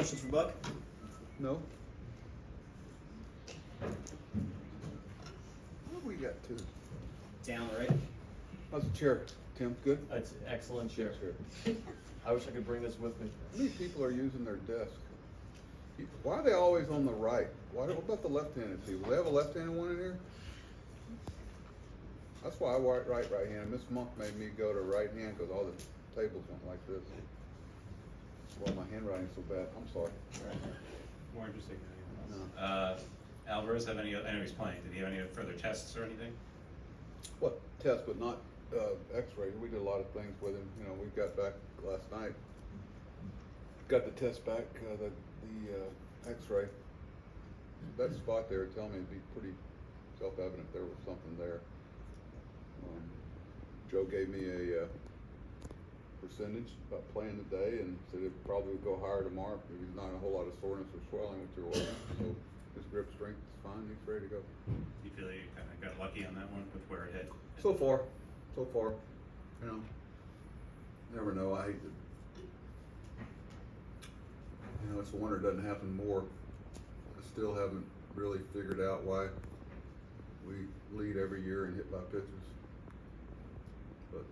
Questions for Buck? No. What have we got to? Down, right? How's the chair, Tim? Good? That's excellent chair. Good. I wish I could bring this with me. How many people are using their desk? Why are they always on the right? What about the left-handed people? Do they have a left-handed one in here? That's why I write right-handed. Miss Monk made me go to right hand because all the tables went like this. Well, my handwriting's so bad. I'm sorry. More interesting than anything No. else. Alvarez have any? I know he's playing. Did he have any further tests or anything? What test, but not X-ray. We did a lot of things with him. You know, we got back last night. Got the test back, the X-ray. That spot there, tell me, it'd be pretty self-evident there was something there. Joe gave me a percentage about playing today and said it probably would go higher tomorrow if there's not a whole lot of soreness or swelling, which there wasn't. So his grip strength is fine. He's ready to go. Do you feel like you kind of got lucky on that one with where it hit? So far, you know, never know. I hate to, you know, it's a wonder it doesn't happen more. I still haven't really figured out why we lead every year in hit by pitches, but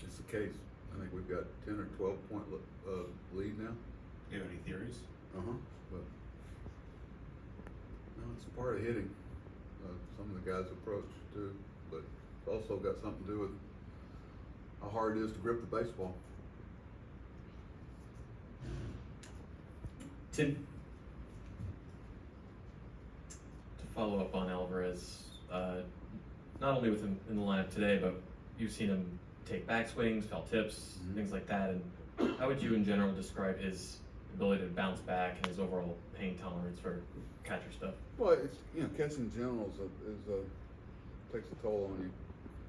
it's the case. I think we've got 10 or 12 point lead now. Do you have any theories? But no, it's part of hitting. Some of the guys' approach too, but it's also got something to do with how hard it is to grip the baseball. Tim? To follow up on Alvarez, not only with him in the lineup today, but you've seen him take backswings, foul tips, things like that. And how would you, in general, describe his ability to bounce back and his overall pain tolerance for catcher stuff? Well, it's, you know, catching in general takes a toll on you.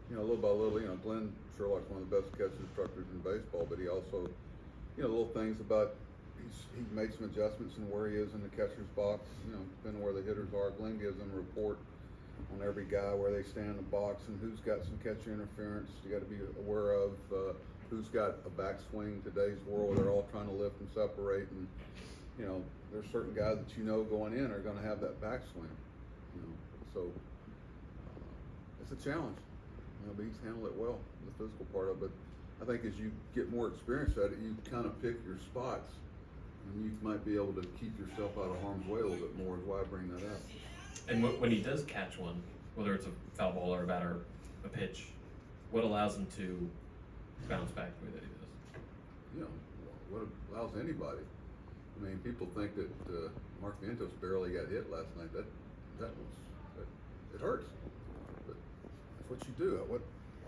You know, little by little. You know, Glenn Sherlock's one of the best catcher instructors in baseball, but he also, you know, little things about he made some adjustments in where he is in the catcher's box. You know, depending where the hitters are. Glenn gives them a report on every guy where they stand in the box and who's got some catcher interference. You got to be aware of who's got a backswing. Today's world, they're all trying to lift and separate, and you know, there's certain guys that you know going in are going to have that backswing. You know, so it's a challenge. You know, but he's handled it well, the physical part of it. I think as you get more experience at it, you kind of pick your spots, and you might be able to keep yourself out of harm's way a little bit more. Is why I bring that up. And when he does catch one, whether it's a foul ball or a bat or a pitch, what allows him to bounce back the way that he does? You know, what allows anybody. I mean, people think that Mark Vientos barely got hit last night. It hurts. But that's what you do. What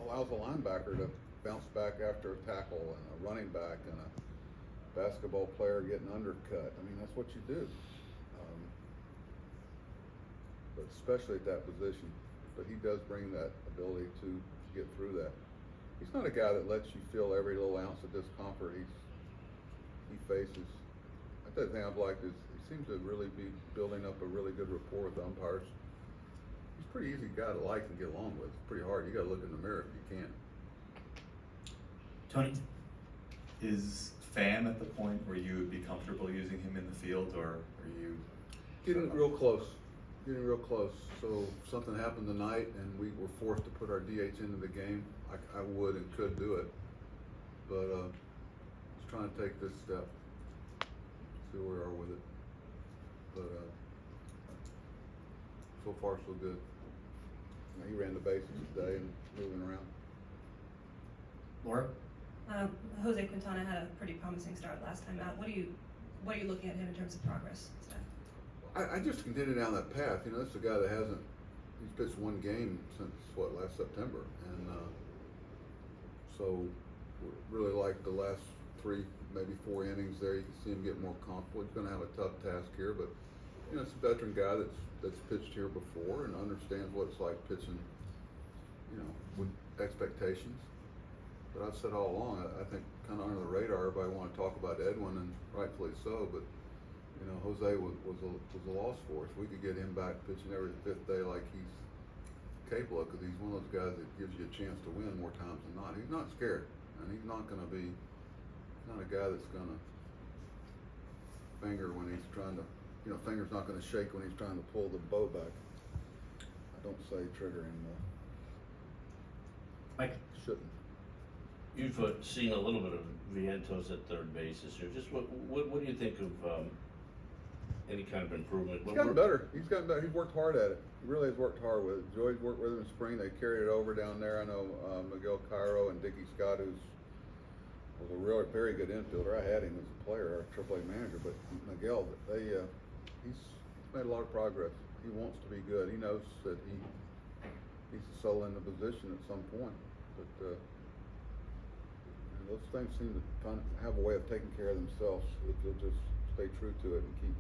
allows a linebacker to bounce back after a tackle, and a running back, and a basketball player getting undercut? I mean, that's what you do. But especially at that position. But he does bring that ability to get through that. He's not a guy that lets you feel every little ounce of discomfort he faces. The other thing I've liked is he seems to really be building up a really good rapport with umpires. He's a pretty easy guy to like and get along with. It's pretty hard. You got to look in the mirror if you can. Tony? Is Pham at the point where you would be comfortable using him in the field, or are you Getting real close. So if something happened tonight and we were forced to put our DH into the game, I would and could do it. But just trying to take this step, see where we are with it. But so far so good. You know, he ran the bases today and moving around. Laura? Jose Quintana had a pretty promising start last time out. What are you looking at him in terms of progress? I just continued down that path. You know, this is a guy that he's pitched one game since, last September. And so really like the last 3, maybe 4 innings there. You can see him get more comfortable. He's going to have a tough task here, but, you know, it's a veteran guy that's pitched here before and understands what it's like pitching, you know, with expectations. But I've said all along, I think kind of under the radar, everybody want to talk about Edwin, and rightfully so, but you know, Jose was a loss for us. We could get him back pitching every 5th day like he's capable of, because he's one of those guys that gives you a chance to win more times than not. He's not scared, and he's not going to be, he's not a guy that's going to finger when he's trying to, finger's not gonna shake when he's trying to pull the bow back. I don't say trigger anymore. Mike. Shouldn't. You've seen a little bit of Vientos at third base this year. Just what do you think of any kind of improvement? He's gotten better. He's gotten better. He's worked hard at it. He really has worked hard with it. Joey's worked with him in spring. They carried it over down there. I know Miguel Cairo and Dickie Scott, who's was a really very good infielder. I had him as a player, our AAA manager, but Miguel, he's made a lot of progress. He wants to be good. He knows that he's so in the position at some point. But and those things seem to have a way of taking care of themselves if you'll just stay true to it and keep.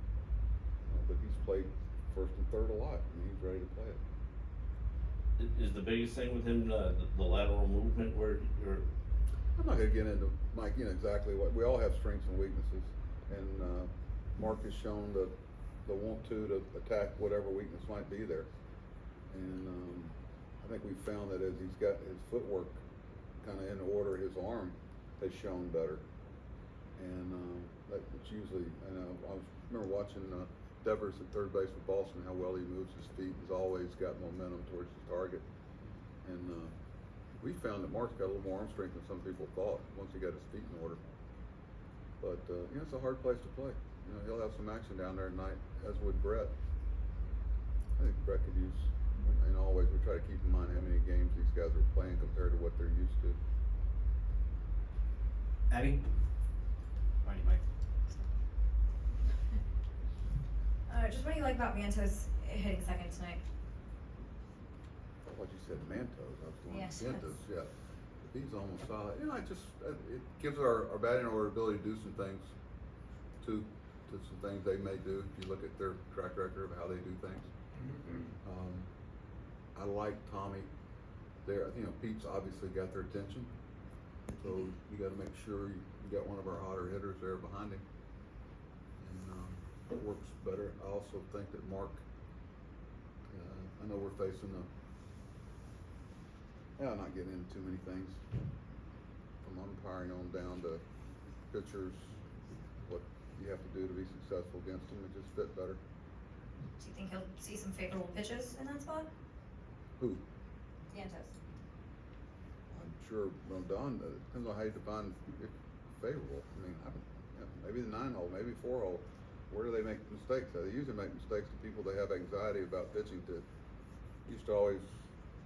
But he's played first and third a lot, and he's ready to play it. Is the biggest thing with him the lateral movement where you're? I'm not going to get into Mike, exactly what we all have strengths and weaknesses, and Mark has shown the want to attack whatever weakness might be there, and I think we've found that as he's got his footwork kind of in order, his arm has shown better, and that's usually. And I remember watching Devers at third base with Boston, how well he moves his feet. He's always got momentum towards his target, and we found that Mark's got a little more arm strength than some people thought once he got his feet in order. But it's a hard place to play. He'll have some action down there tonight, as would Brett. I think Brett could use, and always we try to keep in mind how many games these guys are playing compared to what they're used to. Abby. Mighty Mike. Just what do you like about Vientos hitting second tonight? What you said, Mantos. I was going Yes, Vientos, yeah. He's almost solid. It gives our batting order ability to do some things, to some things they may do. If you look at their track record of how they do things, I like Tommy. There, Pete's obviously got their attention, so you got to make sure you got one of our hotter hitters there behind him, and it works better. I also think that Mark. I know we're facing I'm not getting into too many things. From umpiring on down to pitchers, what you have to do to be successful against them, it just fit better. Do you think he'll see some favorable pitches in that spot? Who? Vientos. I'm sure Don, depends on how you define favorable. I mean, maybe the 9-hole, maybe 4-hole. Where do they make mistakes? They usually make mistakes to people they have anxiety about pitching to. Used to always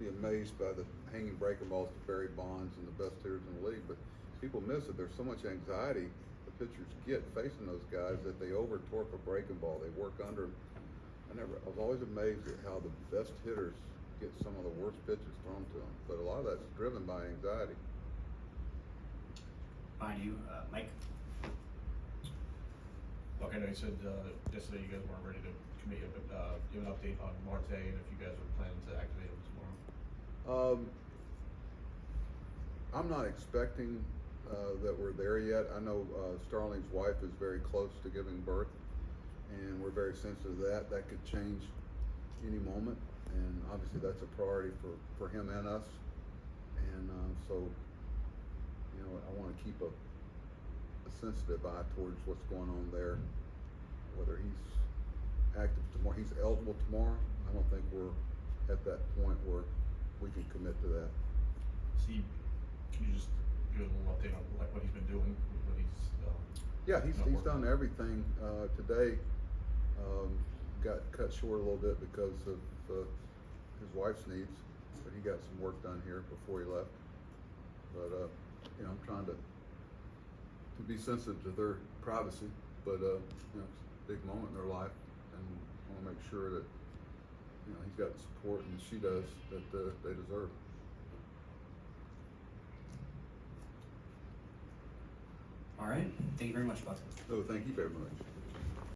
be amazed by the hanging breaking balls to Barry Bonds and the best hitters in the league, but people miss it. There's so much anxiety the pitchers get facing those guys that they over torque a breaking ball. They work under them. I was always amazed at how the best hitters get some of the worst pitches thrown to them, but a lot of that's driven by anxiety. Behind you, Mike. Look, I know you said yesterday you guys weren't ready to commit yet, but give an update on Marte and if you guys are planning to activate him tomorrow. I'm not expecting that we're there yet. I know Starling's wife is very close to giving birth, and we're very sensitive to that. That could change any moment, and obviously that's a priority for him and us. And so, I want to keep a sensitive eye towards what's going on there. Whether he's active tomorrow, he's eligible tomorrow. I don't think we're at that point where we can commit to that. Can you just give a little update on what he's been doing, what he's Yeah, he's done everything. Today got cut short a little bit because of his wife's needs, but he got some work done here before he left. But I'm trying to be sensitive to their privacy, but it's a big moment in their life, and I want to make sure that he's got the support, and she does, that they deserve. All right. Thank you very much, Buck. Oh, thank you very much.